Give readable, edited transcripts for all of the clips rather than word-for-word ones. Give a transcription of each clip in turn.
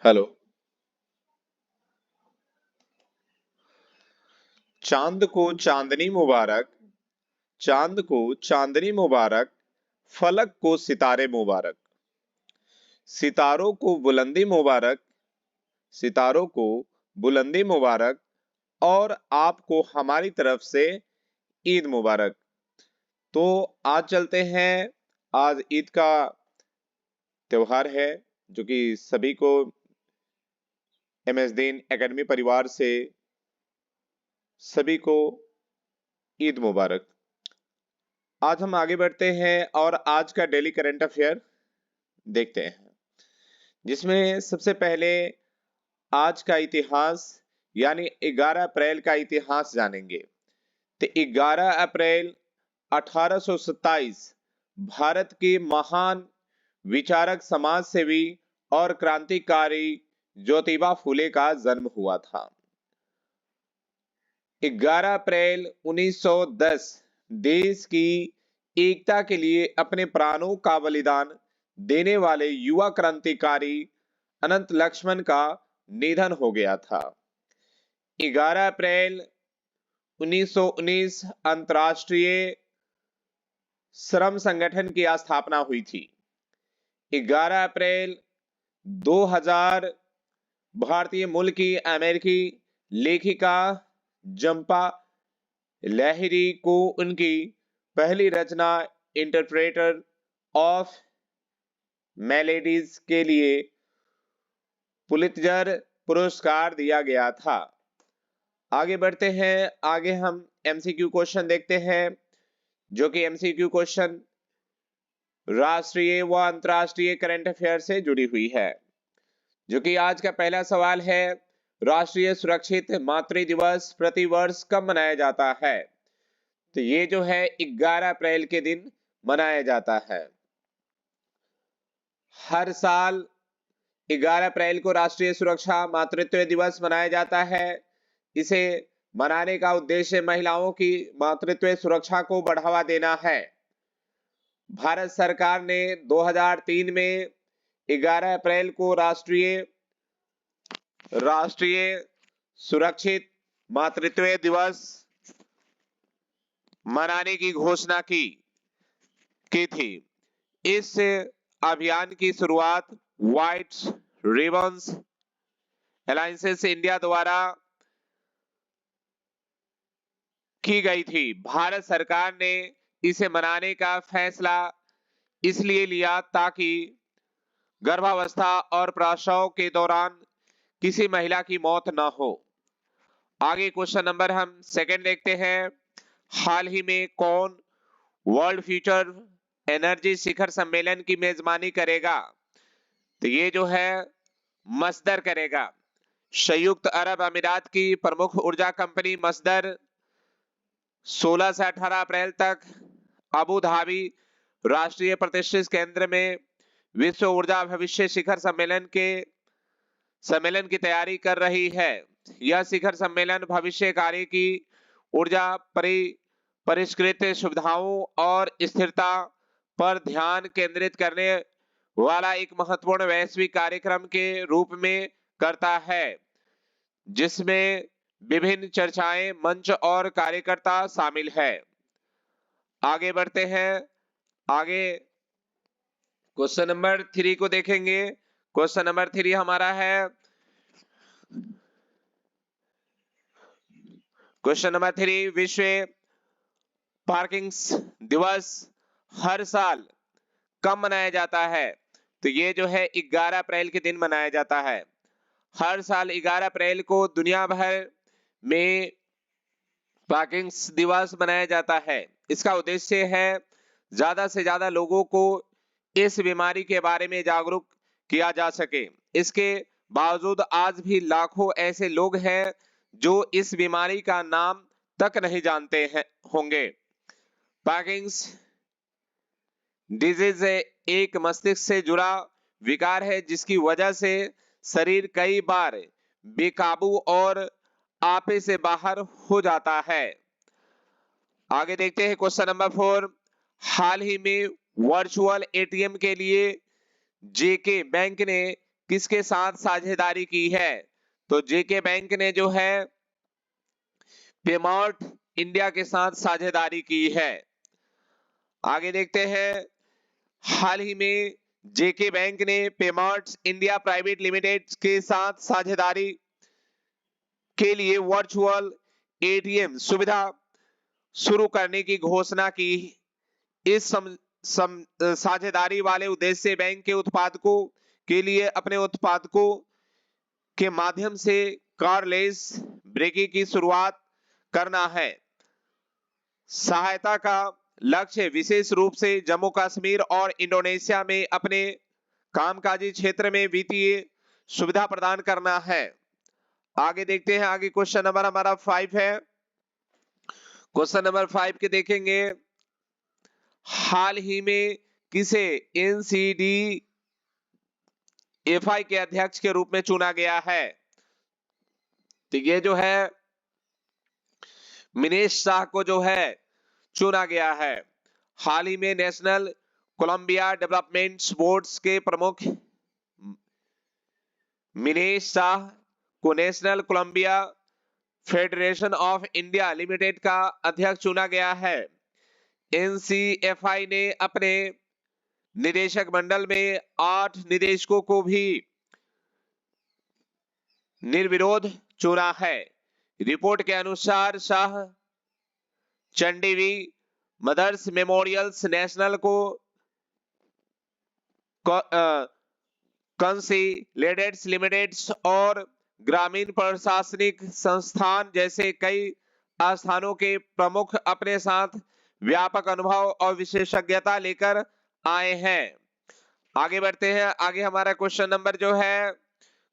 Hello. चांद को चांदनी मुबारक, चांद को चांदनी मुबारक, फलक को सितारे मुबारक, सितारों को बुलंदी मुबारक, सितारों को बुलंदी मुबारक, और आपको हमारी तरफ से ईद मुबारक। तो आज चलते हैं। आज ईद का त्योहार है, जो कि सभी को एमएस दीन एकेडमी परिवार से सभी को ईद मुबारक। आज हम आगे बढ़ते हैं और आज का डेली करंट अफेयर देखते हैं, जिसमें सबसे पहले आज का इतिहास यानी 11 अप्रैल का इतिहास जानेंगे। तो 11 अप्रैल 1827 भारत के महान विचारक, समाज सेवी और क्रांतिकारी ज्योतिबा फूले का जन्म हुआ था। 11 अप्रैल 1910 देश की एकता के लिए अपने प्राणों का बलिदान देने वाले युवा क्रांतिकारी अनंत लक्ष्मण का निधन हो गया था। 11 अप्रैल 1919 अंतर्राष्ट्रीय श्रम संगठन की स्थापना हुई थी। 11 अप्रैल 2000 भारतीय मूल की अमेरिकी लेखिका जंपा लाहिरी को उनकी पहली रचना इंटरप्रेटर ऑफ मेलेडीज के लिए पुलित्जर पुरस्कार दिया गया था। आगे बढ़ते हैं। आगे हम एमसीक्यू क्वेश्चन देखते हैं, जो कि एमसीक्यू क्वेश्चन राष्ट्रीय व अंतर्राष्ट्रीय करंट अफेयर से जुड़ी हुई है। जो कि आज का पहला सवाल है, राष्ट्रीय सुरक्षित मातृ दिवस प्रतिवर्ष कब मनाया जाता है? तो ये जो है 11 अप्रैल के दिन मनाया जाता है। हर साल 11 अप्रैल को राष्ट्रीय सुरक्षा मातृत्व दिवस मनाया जाता है। इसे मनाने का उद्देश्य महिलाओं की मातृत्व सुरक्षा को बढ़ावा देना है। भारत सरकार ने 2003 में 11 अप्रैल को राष्ट्रीय सुरक्षित मातृत्व दिवस मनाने की घोषणा की थी। इस अभियान की शुरुआत व्हाइट रिबन्स अलायंसेस इंडिया द्वारा की गई थी। भारत सरकार ने इसे मनाने का फैसला इसलिए लिया ताकि गर्भावस्था और प्रसव के दौरान किसी महिला की मौत न हो। आगे क्वेश्चन नंबर हम सेकंड देखते हैं। हाल ही में कौन वर्ल्ड फ्यूचर एनर्जी शिखर सम्मेलन की मेजबानी करेगा? तो ये जो है मस्दर करेगा। संयुक्त अरब अमीरात की प्रमुख ऊर्जा कंपनी मस्दर 16 से 18 अप्रैल तक अबू धाबी राष्ट्रीय प्रतिष्ठित केंद्र में विश्व ऊर्जा भविष्य शिखर सम्मेलन की तैयारी कर रही है। यह शिखर सम्मेलन भविष्य कार्य की ऊर्जा परिष्कृत सुविधाओं और स्थिरता पर ध्यान केंद्रित करने वाला एक महत्वपूर्ण वैश्विक कार्यक्रम के रूप में करता है, जिसमें विभिन्न चर्चाएं, मंच और कार्यकर्ता शामिल है। आगे बढ़ते हैं। आगे क्वेश्चन नंबर 3 को देखेंगे। क्वेश्चन नंबर 3 हमारा है, क्वेश्चन नंबर 3, विश्व पार्किंग दिवस हर साल कब मनाया जाता है? तो ये जो है 11 अप्रैल के दिन मनाया जाता है। हर साल 11 अप्रैल को दुनिया भर में पार्किंग दिवस मनाया जाता है। इसका उद्देश्य है ज्यादा से ज्यादा लोगों को इस बीमारी के बारे में जागरूक किया जा सके। इसके बावजूद आज भी लाखों ऐसे लोग हैं जो इस बीमारी का नाम तक नहीं जानते हैं होंगे। पार्किंस डिजीज एक मस्तिष्क से जुड़ा विकार है, जिसकी वजह से शरीर कई बार बेकाबू और आपे से बाहर हो जाता है। आगे देखते हैं क्वेश्चन नंबर 4। हाल ही में वर्चुअल एटीएम के लिए जेके बैंक ने किसके साथ साझेदारी की है? तो जेके बैंक ने जो है पेमार्ट इंडिया के साथ साझेदारी की है। आगे देखते हैं, हाल ही में जेके बैंक ने पेमार्ट इंडिया प्राइवेट लिमिटेड के साथ साझेदारी के लिए वर्चुअल एटीएम सुविधा शुरू करने की घोषणा की। इस साझेदारी वाले उद्देश्य से बैंक के उत्पादकों के लिए अपने उत्पादकों के माध्यम से कार्डलेस ब्रेकिंग की शुरुआत करना है। सहायता का लक्ष्य विशेष रूप से जम्मू कश्मीर और इंडोनेशिया में अपने कामकाजी क्षेत्र में वित्तीय सुविधा प्रदान करना है। आगे देखते हैं, आगे क्वेश्चन नंबर हमारा 5 है। क्वेश्चन नंबर 5 के देखेंगे, हाल ही में किसे एनसीडीएफआई के अध्यक्ष के रूप में चुना गया है? तो ये जो है मिनेश शाह को जो है चुना गया है। हाल ही में नेशनल कोलंबिया डेवलपमेंट बोर्ड्स के प्रमुख मिनेश शाह को national Colombia federation of India limited का अध्यक्ष चुना गया है। एनसीएफआई ने अपने निदेशक मंडल में 8 निदेशकों को भी निर्विरोध चुना है। रिपोर्ट के अनुसार शाह चंडीवी मदर्स मेमोरियल्स नेशनल को कंसोलिडेट्स लिमिटेड और ग्रामीण प्रशासनिक संस्थान जैसे कई स्थानों के प्रमुख अपने साथ व्यापक अनुभव और विशेषज्ञता लेकर आए हैं। आगे बढ़ते हैं, आगे हमारा क्वेश्चन नंबर जो है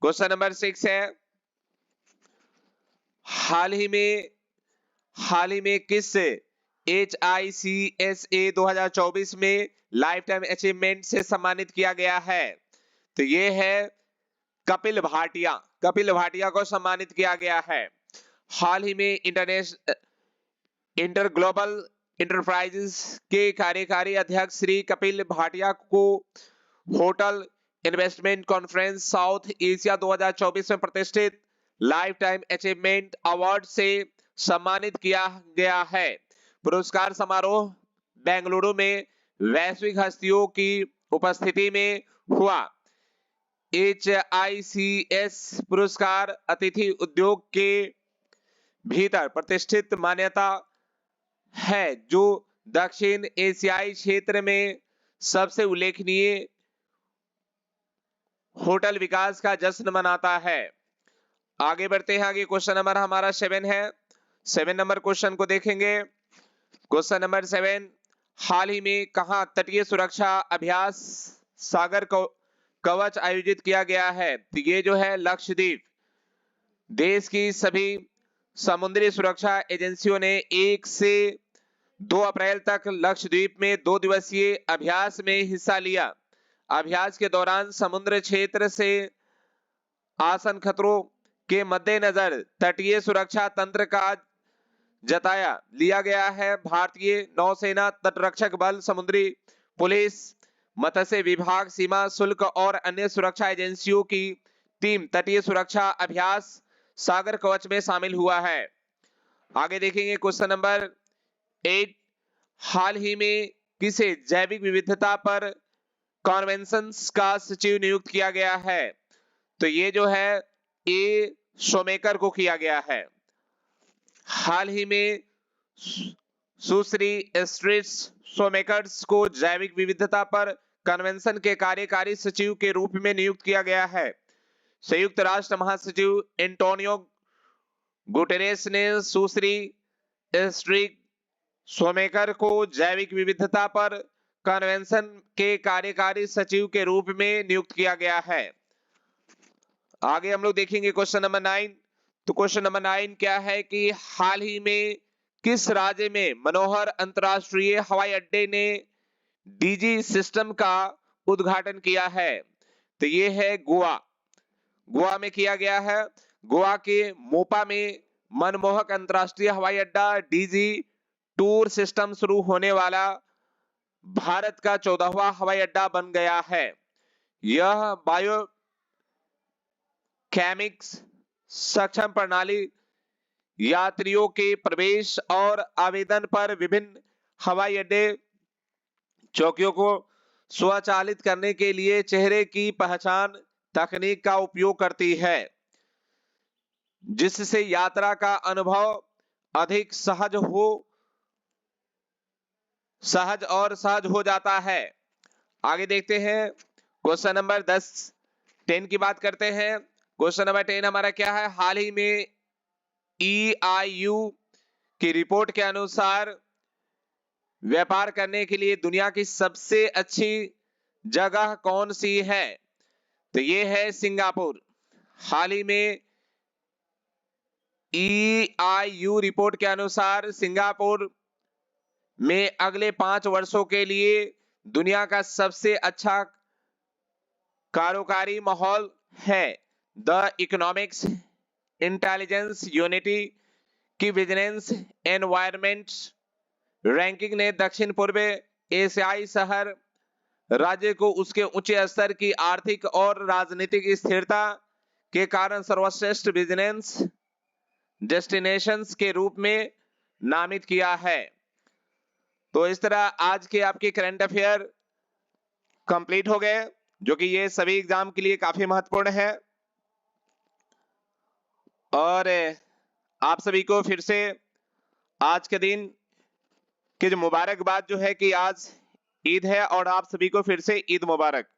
क्वेश्चन नंबर 6 है। हाल ही में किस HICSA 2024 में लाइफ टाइम अचीवमेंट से सम्मानित किया गया है? तो ये है कपिल भाटिया को सम्मानित किया गया है। हाल ही में इंटर ग्लोबल इंटरप्राइजेस के कार्यकारी अध्यक्ष श्री कपिल भाटिया को hotel investment conference south Asia 2024 में प्रतिष्ठित लाइफ टाइम अचीवमेंट अवार्ड से सम्मानित किया गया है। पुरस्कार समारोह बेंगलुरु में वैश्विक हस्तियों की उपस्थिति में हुआ। HICS पुरस्कार अतिथि उद्योग के भीतर प्रतिष्ठित मान्यता है जो दक्षिण एशियाई क्षेत्र में सबसे उल्लेखनीय होटल विकास का जश्न मनाता है। आगे बढ़ते हैं, आगे क्वेश्चन नंबर हमारा 7 है। 7 नंबर क्वेश्चन को देखेंगे। क्वेश्चन नंबर 7, हाल ही में कहां तटीय सुरक्षा अभ्यास सागर कवच आयोजित किया गया है? तो ये जो है लक्षद्वीप। देश की सभी समुद्री सुरक्षा एजेंसियों ने 1 से 2 अप्रैल तक लक्षद्वीप में 2 दिवसीय अभ्यास में हिस्सा लिया। अभ्यास के दौरान समुद्र क्षेत्र से आसन खतरों के मद्देनजर तटीय सुरक्षा तंत्र का जताया लिया गया है। भारतीय नौसेना, तटरक्षक बल, समुद्री पुलिस, मत्स्य विभाग, सीमा शुल्क और अन्य सुरक्षा एजेंसियों की टीम तटीय सुरक्षा अभ्यास सागर कवच में शामिल हुआ है। आगे देखेंगे क्वेश्चन नंबर 8, हाल ही में किसे जैविक विविधता पर कॉन्वेंशन का सचिव नियुक्त किया गया है? तो ये जो है ए शोमेकर को किया गया है। हाल ही में सुश्री एस्ट्रिड शोमेकर्स को जैविक विविधता पर कन्वेंशन के कार्यकारी सचिव के रूप में नियुक्त किया गया है। संयुक्त राष्ट्र महासचिव एंटोनियो गुटेरेस ने सुश्री एस्ट्रिड शोमेकर को जैविक विविधता पर कन्वेंशन के कार्यकारी सचिव के रूप में नियुक्त किया गया है। आगे हम लोग देखेंगे क्वेश्चन नंबर 9। तो क्वेश्चन नंबर 9 क्या है कि हाल ही में किस राज्य में मनोहर अंतरराष्ट्रीय हवाई अड्डे ने डीजी सिस्टम का उद्घाटन किया है? तो ये है गोवा में किया गया है। गोवा के मोपा में मनमोहक अंतरराष्ट्रीय हवाई अड्डा डीजी टूर सिस्टम शुरू होने वाला भारत का 14वां हवाई अड्डा बन गया है। यह कैमिक्स सक्षम प्रणाली यात्रियों के प्रवेश और आवेदन पर विभिन्न हवाई अड्डे चौकियों को स्वचालित करने के लिए चेहरे की पहचान तकनीक का उपयोग करती है, जिससे यात्रा का अनुभव अधिक सहज हो जाता है। आगे देखते हैं क्वेश्चन नंबर 10 की बात करते हैं। क्वेश्चन नंबर 10 हमारा क्या है? हाल ही में EIU की रिपोर्ट के अनुसार व्यापार करने के लिए दुनिया की सबसे अच्छी जगह कौन सी है? तो ये है सिंगापुर। हाल ही में EIU रिपोर्ट के अनुसार सिंगापुर में अगले 5 वर्षों के लिए दुनिया का सबसे अच्छा कारोबारी माहौल है। द इकोनॉमिक्स इंटेलिजेंस यूनिटी की बिजनेस एनवायरनमेंट रैंकिंग ने दक्षिण पूर्व एशियाई शहर राज्य को उसके उच्च स्तर की आर्थिक और राजनीतिक स्थिरता के कारण सर्वश्रेष्ठ बिजनेस डेस्टिनेशंस के रूप में नामित किया है। तो इस तरह आज के आपके करंट अफेयर कंप्लीट हो गए, जो कि ये सभी एग्जाम के लिए काफी महत्वपूर्ण है। और आप सभी को फिर से आज के दिन की जो मुबारकबाद जो है कि आज ईद है, और आप सभी को फिर से ईद मुबारक।